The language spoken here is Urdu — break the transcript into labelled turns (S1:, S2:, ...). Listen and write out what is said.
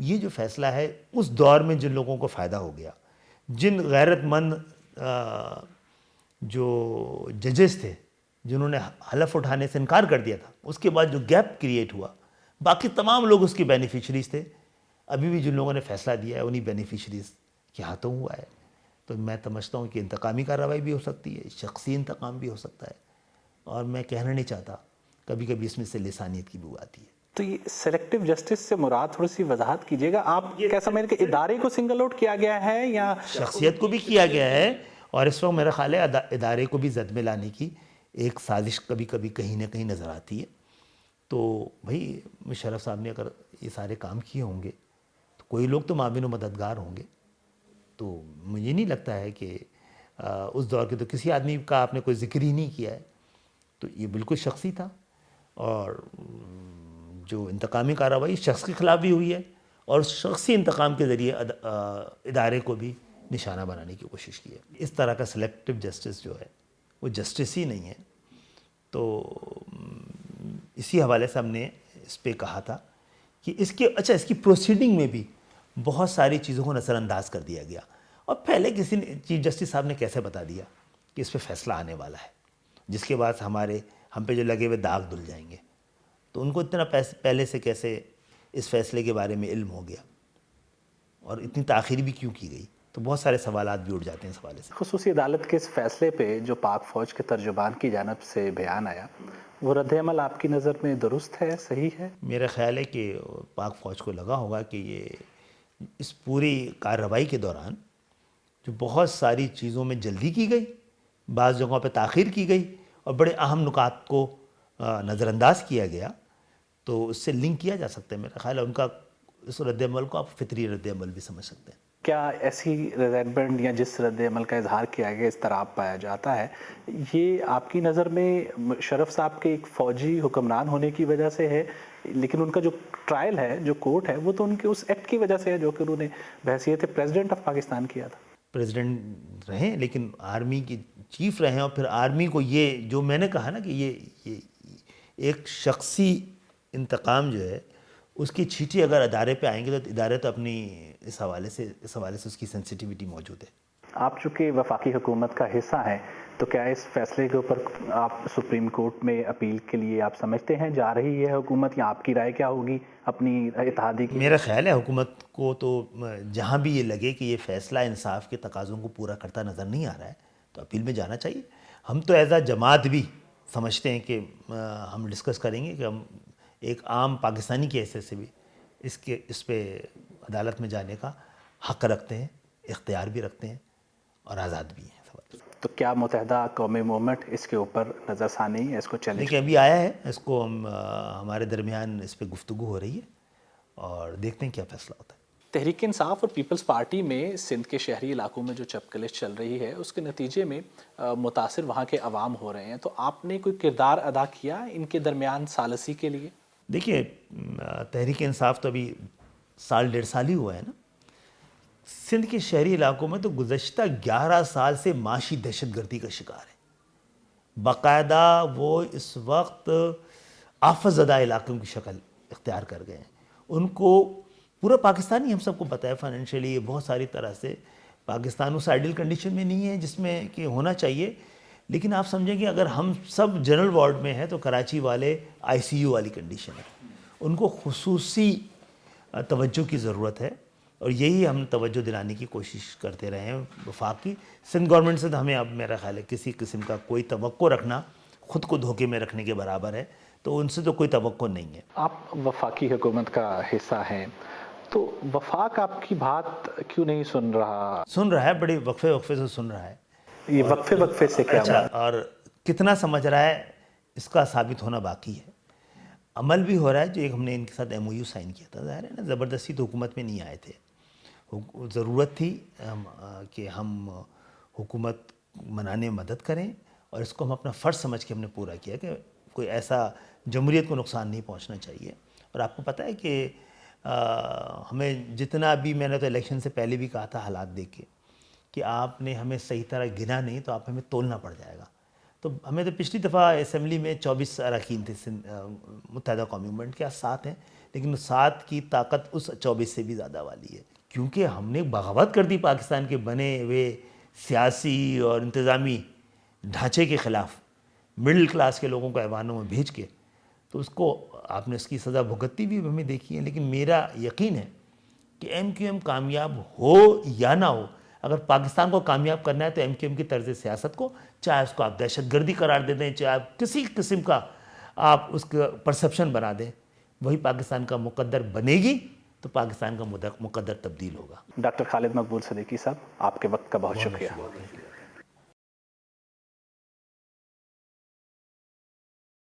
S1: یہ جو فیصلہ ہے اس دور میں جن لوگوں کو فائدہ ہو گیا، جن غیرت مند جو ججز تھے جنہوں نے حلف اٹھانے سے انکار کر دیا تھا، اس کے بعد جو گیپ کریٹ ہوا، باقی تمام لوگ اس کی بینیفیشریز تھے. ابھی بھی جن لوگوں نے فیصلہ دیا ہے انہی بینیفیشریز کے ہاتھوں ہوا ہے. تو میں سمجھتا ہوں کہ انتقامی کارروائی بھی ہو سکتی ہے، شخصی انتقام بھی ہو سکتا ہے، اور میں کہنا نہیں چاہتا، کبھی کبھی اس میں سے لسانیت کی بو آتی ہے.
S2: تو یہ سلیکٹیو جسٹس سے مراد تھوڑی سی وضاحت کیجیے گا. آپ کیا سمجھ رہے کہ ادارے کو سنگل آؤٹ کیا گیا ہے یا
S1: شخصیت کو بھی کیا گیا ہے، اور اس وقت میرا خیال ہے ادارے کو بھی زد میں لانے کی ایک سازش کبھی کبھی کہیں نہ کہیں نظر آتی ہے. تو بھائی مشرف صاحب نے اگر یہ سارے کام کیے ہوں گے تو کوئی لوگ تو معاون و مددگار ہوں گے. تو مجھے نہیں لگتا ہے کہ اس دور کے تو کسی آدمی کا آپ نے کوئی ذکر ہی نہیں کیا ہے. تو یہ بالکل شخصی تھا، اور جو انتقامی کارروائی شخص کے خلاف بھی ہوئی ہے، اور شخصی انتقام کے ذریعے ادارے کو بھی نشانہ بنانے کی کوشش کی ہے. اس طرح کا سلیکٹیو جسٹس جو ہے وہ جسٹس ہی نہیں ہے. تو اسی حوالے سے ہم نے اس پہ کہا تھا کہ اس کی پروسیڈنگ میں بھی بہت ساری چیزوں کو نظر انداز کر دیا گیا. اور پہلے کسی نے چیف جسٹس صاحب نے کیسے بتا دیا کہ اس پہ فیصلہ آنے والا ہے، جس کے بعد ہم پہ جو لگے ہوئے داغ دھل جائیں گے. تو ان کو اتنا پہلے سے کیسے اس فیصلے کے بارے میں علم ہو گیا، اور اتنی تاخیر بھی کیوں کی گئی؟ تو بہت سارے سوالات بھی اٹھ جاتے ہیں اس حوالے سے.
S2: خصوصی عدالت کے اس فیصلے پہ جو پاک فوج کے ترجمان کی جانب سے بیان آیا، وہ رد عمل آپ کی نظر میں درست ہے، صحیح ہے؟
S1: میرا خیال ہے کہ پاک فوج کو لگا ہوگا کہ یہ اس پوری کارروائی کے دوران جو بہت ساری چیزوں میں جلدی کی گئی، بعض جگہوں پہ تاخیر کی گئی، اور بڑے اہم نکات کو نظر انداز کیا گیا، تو اس سے لنک کیا جا سکتا ہے. میرا خیال ہے ان کا اس رد عمل کو آپ فطری رد عمل بھی سمجھ سکتے ہیں.
S2: کیا ایسی ریزنٹمنٹ یا جس رد عمل کا اظہار کیا گیا، اضطراب پایا جاتا ہے، یہ آپ کی نظر میں شرف صاحب کے ایک فوجی حکمران ہونے کی وجہ سے ہے، لیکن ان کا جو ٹرائل ہے، جو کورٹ ہے، وہ تو ان کے اس ایکٹ کی وجہ سے ہے جو کہ انہوں نے بحیثیت پریزیڈنٹ آف پاکستان کیا تھا؟
S1: پریزیڈنٹ رہیں لیکن آرمی کی چیف رہیں، اور پھر آرمی کو یہ جو میں نے کہا نا کہ یہ ایک شخصی انتقام جو ہے اس کی چھیٹی اگر ادارے پہ آئیں گے تو ادارے تو اپنی اس حوالے سے اس کی سینسٹیوٹی موجود ہے.
S2: آپ چونکہ وفاقی حکومت کا حصہ ہیں، تو کیا اس فیصلے کے اوپر آپ سپریم کورٹ میں اپیل کے لیے آپ سمجھتے ہیں جا رہی ہے حکومت، یا آپ کی رائے کیا ہوگی اپنی اتحادی کی؟
S1: میرا خیال ہے حکومت کو تو جہاں بھی یہ لگے کہ یہ فیصلہ انصاف کے تقاضوں کو پورا کرتا نظر نہیں آ رہا ہے تو اپیل میں جانا چاہیے. ہم تو ایز اے جماعت بھی سمجھتے ہیں کہ ہم ڈسکس کریں گے کہ ہم ایک عام پاکستانی کی حیثیت سے بھی اس پہ عدالت میں جانے کا حق رکھتے ہیں، اختیار بھی رکھتے ہیں، اور آزاد بھی ہیں.
S2: تو کیا متحدہ قومی موومنٹ اس کے اوپر نظر ثانی ہے، اس کو چیلنج؟
S1: دیکھیں ابھی آیا ہے، اس کو ہمارے درمیان اس پہ گفتگو ہو رہی ہے، اور دیکھتے ہیں کیا فیصلہ ہوتا ہے.
S2: تحریک انصاف اور پیپلز پارٹی میں سندھ کے شہری علاقوں میں جو چپکلش چل رہی ہے، اس کے نتیجے میں متاثر وہاں کے عوام ہو رہے ہیں. تو آپ نے کوئی کردار ادا کیا ان کے درمیان ثالثی کے لیے؟
S1: دیکھیے تحریک انصاف تو ابھی سال 1.5 سال ہی ہوا ہے نا. سندھ کے شہری علاقوں میں تو گزشتہ 11 سال سے معاشی دہشت گردی کا شکار ہے. باقاعدہ وہ اس وقت آفت زدہ علاقوں کی شکل اختیار کر گئے ہیں. ان کو پورا پاکستان ہی ہم سب کو پتہ ہے فائنینشیلی بہت ساری طرح سے پاکستان اس آئیڈیل کنڈیشن میں نہیں ہے جس میں کہ ہونا چاہیے. لیکن آپ سمجھیں کہ اگر ہم سب جنرل وارڈ میں ہیں تو کراچی والے آئی سی یو والی کنڈیشن ہے. ان کو خصوصی توجہ کی ضرورت ہے، اور یہی ہم توجہ دلانے کی کوشش کرتے رہے ہیں. وفاقی سندھ گورنمنٹ سے تو ہمیں اب میرا خیال ہے کسی قسم کا کوئی توقع رکھنا خود کو دھوکے میں رکھنے کے برابر ہے. تو ان سے تو کوئی توقع نہیں ہے.
S2: آپ وفاقی حکومت کا حصہ ہیں، تو وفاق آپ کی بات کیوں نہیں سن رہا؟
S1: سن رہا ہے، بڑے وقفے سے سن رہا ہے.
S2: یہ وقفے سے کیا
S1: اچھا، اور کتنا سمجھ رہا ہے اس کا ثابت ہونا باقی ہے. عمل بھی ہو رہا ہے. جو ایک ہم نے ان کے ساتھ MOU سائن کیا تھا، ظاہر ہے نا زبردستی تو حکومت میں نہیں آئے تھے. ضرورت تھی کہ ہم حکومت بنانے میں مدد کریں، اور اس کو ہم اپنا فرض سمجھ کے ہم نے پورا کیا کہ کوئی ایسا جمہوریت کو نقصان نہیں پہنچنا چاہیے. اور آپ کو پتہ ہے کہ ہمیں جتنا بھی، میں نے تو الیکشن سے پہلے بھی کہا تھا حالات دیکھ کے کہ آپ نے ہمیں صحیح طرح گنا نہیں تو آپ ہمیں تولنا پڑ جائے گا. تو ہمیں تو پچھلی دفعہ اسمبلی میں 24 اراکین تھے متحدہ قومی گورنمنٹ کے 7 ہیں، لیکن اس 7 کی طاقت اس 24 سے بھی زیادہ والی ہے، کیونکہ ہم نے بغاوت کر دی پاکستان کے بنے ہوئے سیاسی اور انتظامی ڈھانچے کے خلاف، مڈل کلاس کے لوگوں کو ایوانوں میں بھیج کے، تو اس کو آپ نے اس کی سزا بھگتتی بھی ہمیں دیکھی ہے۔ لیکن میرا یقین ہے کہ ایم کیو ایم کامیاب ہو یا نہ ہو، اگر پاکستان کو کامیاب کرنا ہے تو ایم کیو ایم کی طرز سیاست کو، چاہے اس کو آپ دہشت گردی قرار دے دیں، چاہے آپ کسی قسم کا آپ اس کا پرسپشن بنا دیں، وہی پاکستان کا مقدر بنے گی تو پاکستان کا مقدر تبدیل ہوگا۔
S2: ڈاکٹر خالد مقبول صدیقی صاحب، آپ کے وقت کا بہت شکریہ۔